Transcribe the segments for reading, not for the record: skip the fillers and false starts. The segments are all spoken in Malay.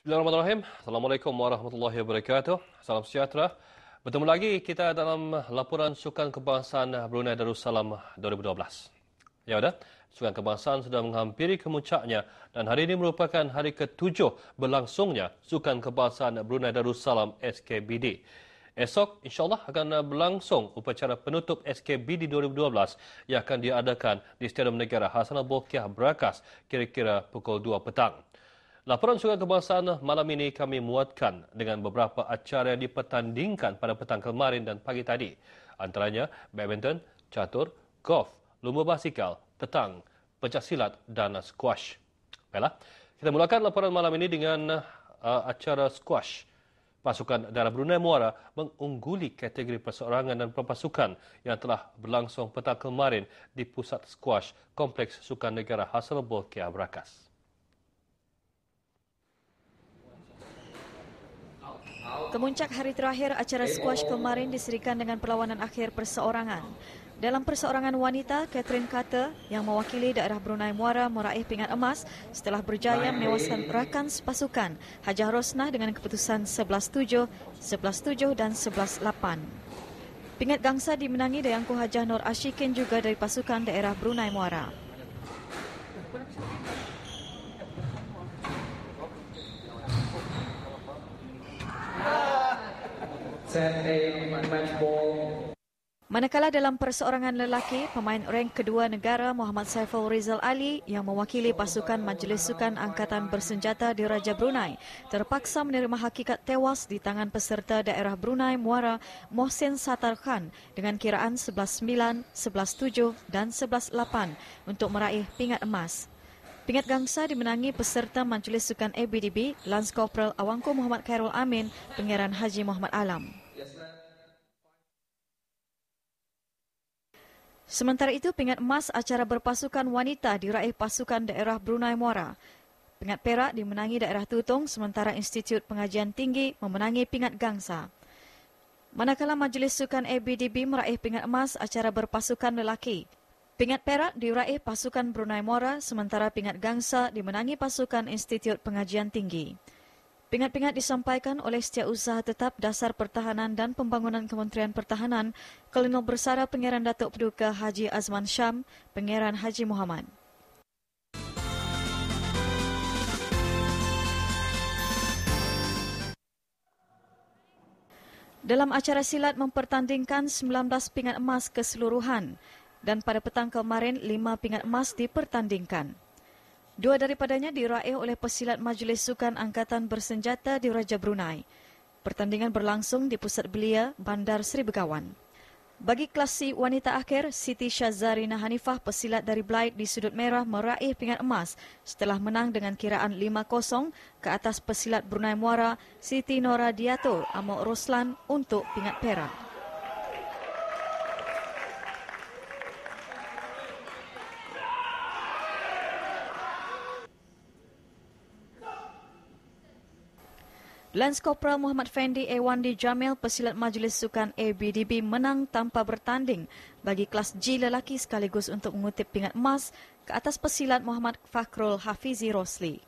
Bismillahirrahmanirrahim. Assalamualaikum warahmatullahi wabarakatuh. Salam sejahtera. Bertemu lagi kita dalam laporan Sukan Kebangsaan Brunei Darussalam 2012. Ya sudah, Sukan Kebangsaan sudah menghampiri kemuncaknya dan hari ini merupakan hari ke-7 berlangsungnya Sukan Kebangsaan Brunei Darussalam SKBD. Esok insyaAllah akan berlangsung upacara penutup SKBD 2012 yang akan diadakan di Stadium Negara Hassanal Bolkiah Berakas kira-kira pukul 2 petang. Laporan Sukan Kebangsaan malam ini kami muatkan dengan beberapa acara yang dipertandingkan pada petang kemarin dan pagi tadi. Antaranya badminton, catur, golf, lumba basikal, petang, pencaksilat dan squash. Baiklah, kita mulakan laporan malam ini dengan acara squash. Pasukan Darah Brunei Muara mengungguli kategori perseorangan dan perpasukan yang telah berlangsung petang kemarin di Pusat Squash Kompleks Sukan Negara Hassanal Bolkiah Berakas. Kemuncak hari terakhir acara squash kemarin diserikan dengan perlawanan akhir perseorangan. Dalam perseorangan wanita, Catherine Carter yang mewakili daerah Brunei Muara meraih pingat emas setelah berjaya menewaskan rakan sepasukan Hajah Rosnah dengan keputusan 11-7, 11-7 dan 11-8. Pingat gangsa dimenangi Dayangku Hajah Nur Ashikin juga dari pasukan daerah Brunei Muara. Manakala dalam perseorangan lelaki, pemain rank kedua negara Muhammad Saiful Rizal Ali yang mewakili pasukan Majlis Sukan Angkatan Bersenjata di Raja Brunei terpaksa menerima hakikat tewas di tangan peserta daerah Brunei Muara Mohsin Satar Khan dengan kiraan 11-9, 11-7 dan 11-8 untuk meraih pingat emas. Pingat gangsa dimenangi peserta Majlis Sukan ABDB Lance Corporal Awangku Muhammad Khairul Amin, Pangeran Haji Muhammad Alam. Sementara itu, pingat emas acara berpasukan wanita diraih pasukan daerah Brunei Muara. Pingat perak dimenangi daerah Tutong sementara Institut Pengajian Tinggi memenangi pingat gangsa. Manakala Majlis Sukan ABDB meraih pingat emas acara berpasukan lelaki. Pingat perak diraih pasukan Brunei Muara sementara pingat gangsa dimenangi pasukan Institut Pengajian Tinggi. Pingat-pingat disampaikan oleh Setiausaha Tetap Dasar Pertahanan dan Pembangunan Kementerian Pertahanan, Kolonel Bersara Pangeran Datuk Paduka Haji Azman Syam, Pangeran Haji Muhammad. Dalam acara silat mempertandingkan 19 pingat emas keseluruhan dan pada petang kemarin 5 pingat emas dipertandingkan. 2 daripadanya diraih oleh pesilat Majlis Sukan Angkatan Bersenjata di Raja Brunei. Pertandingan berlangsung di Pusat Belia, Bandar Seri Begawan. Bagi kelas C wanita akhir, Siti Syazarina Hanifah pesilat dari Blyth di Sudut Merah meraih pingat emas setelah menang dengan kiraan 5-0 ke atas pesilat Brunei Muara Siti Nora Diato Amok Roslan untuk pingat perak. Lance Corporal Muhammad Fendi Ewandi Jamil pesilat Majlis Sukan ABDB menang tanpa bertanding bagi kelas G lelaki sekaligus untuk mengutip pingat emas ke atas pesilat Muhammad Fakhrul Hafizi Rosli.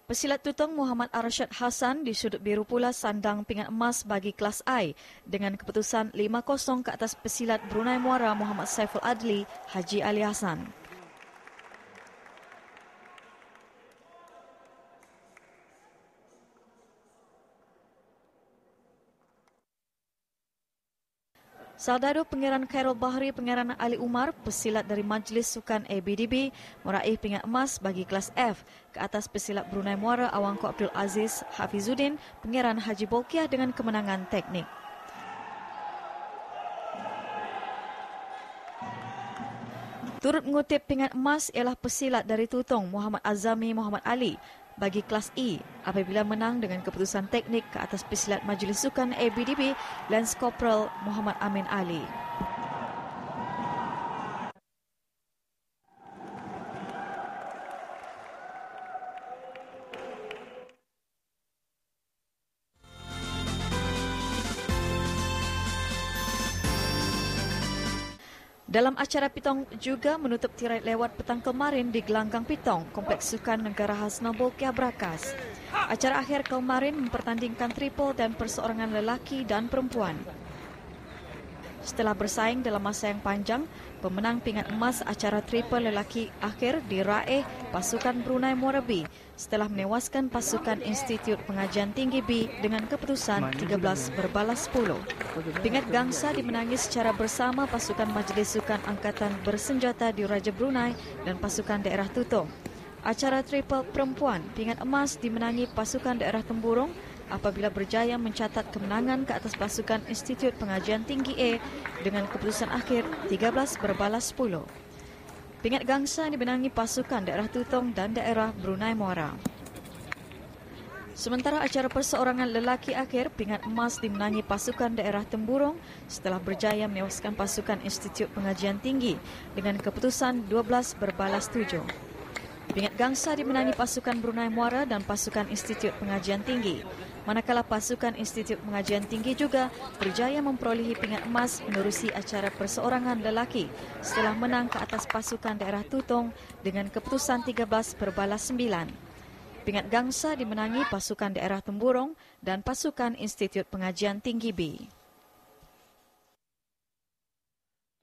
Pesilat Tutong Muhammad Arsyad Hassan di Sudut Biru pula sandang pingat emas bagi kelas I dengan keputusan 5-0 ke atas pesilat Brunei Muara Muhammad Saiful Adli Haji Ali Hassan. Saldado Pangeran Khairul Bahri Pangeran Ali Umar, pesilat dari Majlis Sukan ABDB, meraih pingat emas bagi kelas F ke atas pesilat Brunei Muara Awangku Abdul Aziz Hafizuddin, Pangeran Haji Bolkiah dengan kemenangan teknik. Turut mengutip pingat emas ialah pesilat dari Tutong Muhammad Azami Muhammad Ali bagi kelas E apabila menang dengan keputusan teknik ke atas pesilat Majlis Sukan ABDB Lance Corporal Muhammad Amin Ali. Dalam acara Pitong juga menutup tirai lewat petang kemarin di Gelanggang Pitong, Kompleks Sukan Negara Hasna Bolkiah Brakas. Acara akhir kemarin mempertandingkan triple dan perseorangan lelaki dan perempuan. Setelah bersaing dalam masa yang panjang, pemenang pingat emas acara triple lelaki akhir diraih pasukan Brunei Muara B setelah menewaskan pasukan Institut Pengajian Tinggi B dengan keputusan 13-10. Pingat gangsa dimenangi secara bersama pasukan Majlis Sukan Angkatan Bersenjata di Raja Brunei dan pasukan daerah Tutong. Acara triple perempuan pingat emas dimenangi pasukan daerah Temburong apabila berjaya mencatat kemenangan ke atas pasukan Institut Pengajian Tinggi A dengan keputusan akhir 13-10. Pingat gangsa dimenangi pasukan daerah Tutong dan daerah Brunei Muara. Sementara acara perseorangan lelaki akhir, pingat emas dimenangi pasukan daerah Temburong setelah berjaya menewaskan pasukan Institut Pengajian Tinggi dengan keputusan 12-7. Pingat gangsa dimenangi pasukan Brunei Muara dan pasukan Institut Pengajian Tinggi. Manakala pasukan Institut Pengajian Tinggi juga berjaya memperolehi pingat emas menerusi acara perseorangan lelaki setelah menang ke atas pasukan daerah Tutong dengan keputusan 13-9. Pingat gangsa dimenangi pasukan daerah Temburong dan pasukan Institut Pengajian Tinggi B.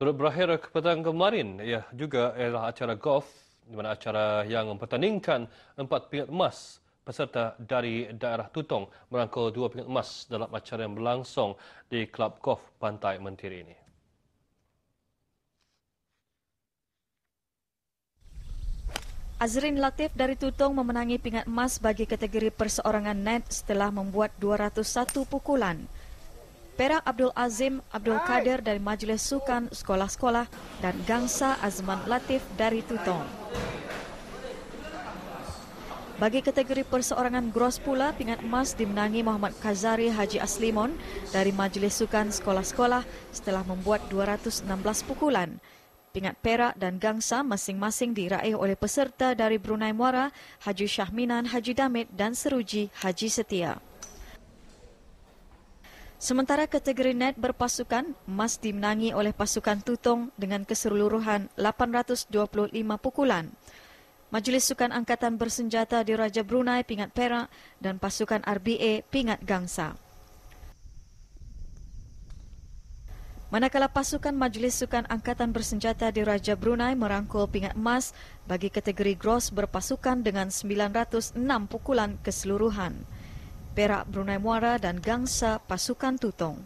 Turut berakhir ke petang kemarin, juga ialah acara golf di mana acara yang mempertandingkan 4 pingat emas peserta dari daerah Tutong merangkul 2 pingat emas dalam acara yang berlangsung di Klub Golf Pantai Mentiri ini. Azrin Latif dari Tutong memenangi pingat emas bagi kategori perseorangan net setelah membuat 201 pukulan. Perak Abdul Azim Abdul Kadir dari Majlis Sukan Sekolah-Sekolah dan Gangsa Azman Latif dari Tutong. Bagi kategori perseorangan gross pula, pingat emas dimenangi Muhammad Kazari Haji Aslimon dari Majlis Sukan Sekolah-Sekolah setelah membuat 216 pukulan. Pingat perak dan gangsa masing-masing diraih oleh peserta dari Brunei Muara, Haji Syahminan Haji Damit dan Seruji Haji Setia. Sementara kategori net berpasukan, emas dimenangi oleh pasukan Tutong dengan keseluruhan 825 pukulan. Majlis Sukan Angkatan Bersenjata di Raja Brunei pingat perak dan pasukan RBA pingat gangsa. Manakala pasukan Majlis Sukan Angkatan Bersenjata di Raja Brunei merangkul pingat emas bagi kategori gross berpasukan dengan 906 pukulan keseluruhan. Perak Brunei Muara dan gangsa pasukan Tutong.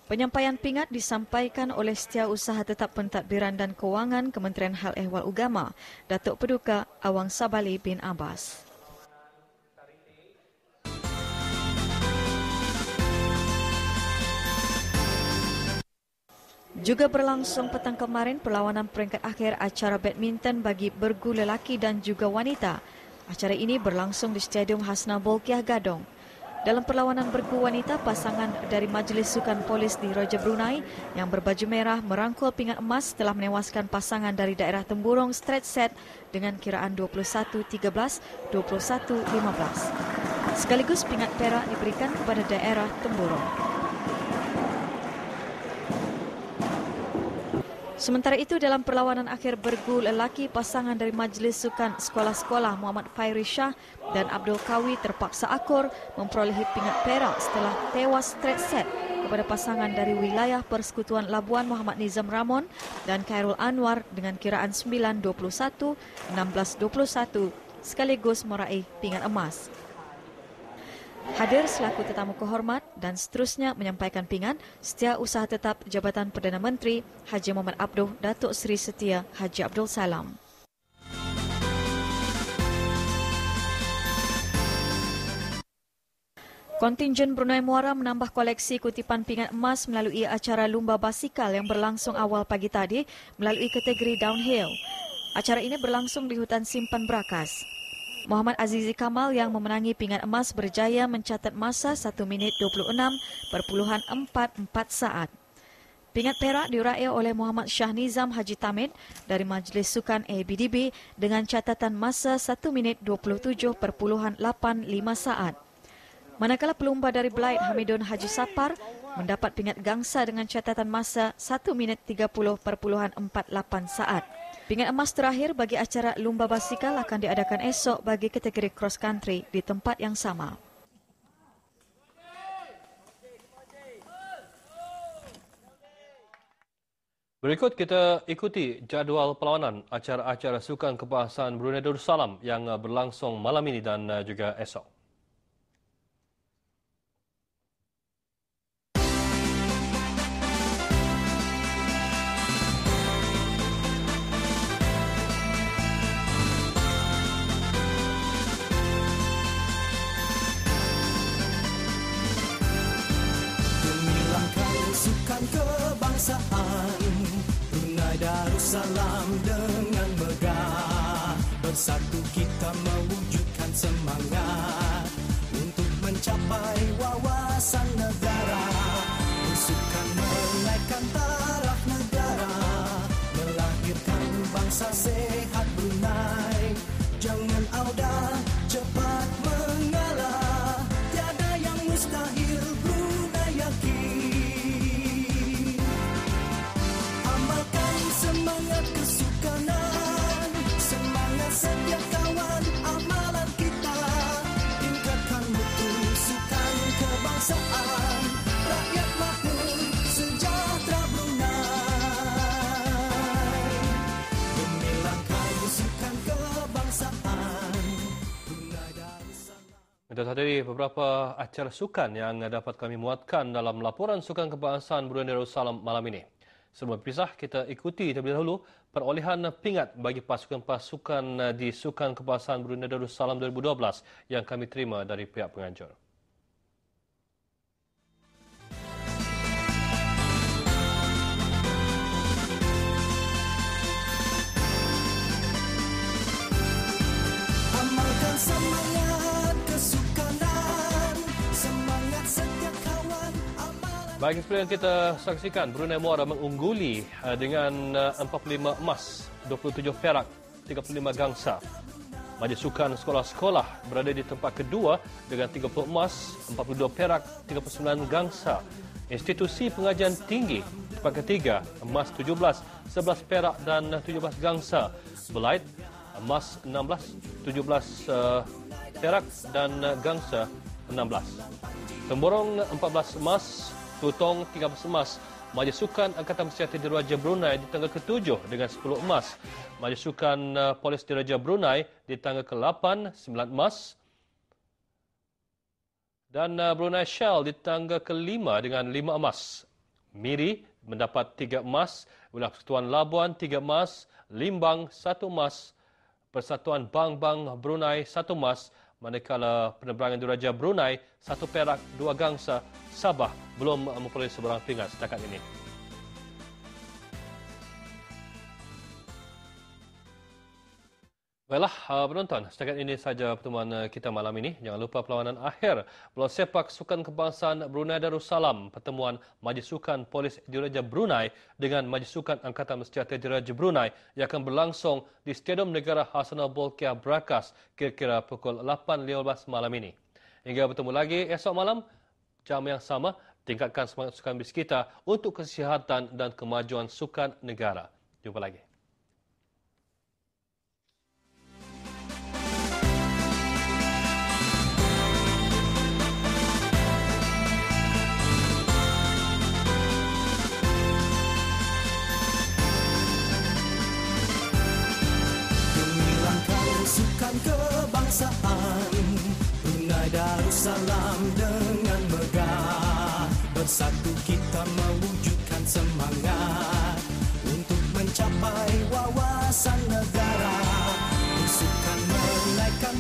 Penyampaian pingat disampaikan oleh Setiausaha Tetap Pentadbiran dan Kewangan Kementerian Hal Ehwal Ugama, Datuk Peduka Awang Sabali bin Abbas. Juga berlangsung petang kemarin perlawanan peringkat akhir acara badminton bagi bergu lelaki dan juga wanita. Acara ini berlangsung di Stadium Hasna Bolkiah Gadong. Dalam perlawanan bergu wanita, pasangan dari Majlis Sukan Polis di Raja Brunei yang berbaju merah merangkul pingat emas setelah menewaskan pasangan dari daerah Temburong straight set dengan kiraan 21-13, 21-15. Sekaligus pingat perak diberikan kepada daerah Temburong. Sementara itu, dalam perlawanan akhir bergu lelaki, pasangan dari Majlis Sukan Sekolah-Sekolah Muhammad Fairi Shah dan Abdul Kawi terpaksa akur memperolehi pingat perak setelah tewas straight set kepada pasangan dari wilayah Persekutuan Labuan Muhammad Nizam Ramon dan Khairul Anwar dengan kiraan 9-21, 16-21 sekaligus meraih pingat emas. Hadir selaku tetamu kehormat dan seterusnya menyampaikan pingat Setiausaha Tetap Jabatan Perdana Menteri Haji Muhammad Abduh Datuk Seri Setia Haji Abdul Salam. Kontingen Brunei Muara menambah koleksi kutipan pingat emas melalui acara Lumba Basikal yang berlangsung awal pagi tadi melalui kategori downhill. Acara ini berlangsung di Hutan Simpan Brakas. Muhammad Azizi Kamal yang memenangi pingat emas berjaya mencatat masa 1 minit 26.44 saat. Pingat perak diraih oleh Muhammad Shah Nizam Haji Tamid dari Majlis Sukan ABDB dengan catatan masa 1 minit 27.85 saat. Manakala pelumba dari Blythe Hamidun Haji Sapar mendapat pingat gangsa dengan catatan masa 1 minit 30.48 saat. Pingat emas terakhir bagi acara lumba basikal akan diadakan esok bagi kategori cross country di tempat yang sama. Berikut kita ikuti jadual perlawanan acara-acara Sukan Kebangsaan Brunei Darussalam yang berlangsung malam ini dan juga esok. Sukan kebangsaan Brunei Darussalam dengan megah bersatu kita mewujudkan semangat untuk mencapai wawasan negara. Sukan menaikkan taraf negara, melahirkan bangsa sehat Brunei. Jangan audah cepat mengalah, tiada yang mustahil Brunei yakin. Semangat kesukanan, semangat setiap kawan, amalan kita tingkatkan mutu sukan kebangsaan, rakyat makmur sejahtera Brunei. Demi langkah sukan kebangsaan Brunei Darussalam. Itu tadi beberapa acara sukan yang dapat kami muatkan dalam laporan Sukan Kebangsaan Brunei Darussalam malam ini. Sebelum berpisah, kita ikuti terlebih dahulu perolehan pingat bagi pasukan-pasukan di Sukan Kebangsaan Brunei Darussalam 2012 yang kami terima dari pihak penganjur. Amalkan semangat kesukanan, semangat setiap kawan, amalan. Baik, seperti yang kita saksikan, Brunei Muara mengungguli dengan 45 emas, 27 perak, 35 gangsa. Majlis Sukan sekolah-sekolah berada di tempat kedua dengan 30 emas, 42 perak, 39 gangsa. Institusi pengajian tinggi tempat ketiga, emas 17, 11 perak dan 17 gangsa. Blythe, emas 16, 17 perak dan gangsa 16. Temborong 14 emas, Tutong 13 emas. Majlis Sukan Angkatan Bersenjata Diraja Brunei di tangga ke-7 dengan 10 emas. Majlis Sukan Polis Diraja Brunei di tangga ke-8 9 emas. Dan Brunei Shell di tangga ke-5 dengan 5 emas. Miri mendapat 3 emas, Wilayah Persekutuan Labuan 3 emas, Limbang 1 emas, Persatuan Bank-Bank Brunei 1 emas, manakala penerbangan Diraja Brunei 1 perak 2 gangsa. Sabah belum memperoleh sebarang pingat setakat ini. Baiklah, penonton, setakat ini saja pertemuan kita malam ini. Jangan lupa perlawanan akhir bola sepak Sukan Kebangsaan Brunei Darussalam, pertemuan Majlis Sukan Polis Diraja Brunei dengan Majlis Sukan Angkatan Bersenjata Diraja Brunei yang akan berlangsung di Stadium Negara Hassanal Bolkiah Brakas kira-kira pukul 8.15 malam ini. Hingga bertemu lagi esok malam, jam yang sama, tingkatkan semangat sukan bis kita untuk kesihatan dan kemajuan sukan negara. Jumpa lagi. Sukan kebangsaan Brunei Darussalam dengan megah bersatu kita mewujudkan semangat untuk mencapai wawasan negara. Sukan menaikkan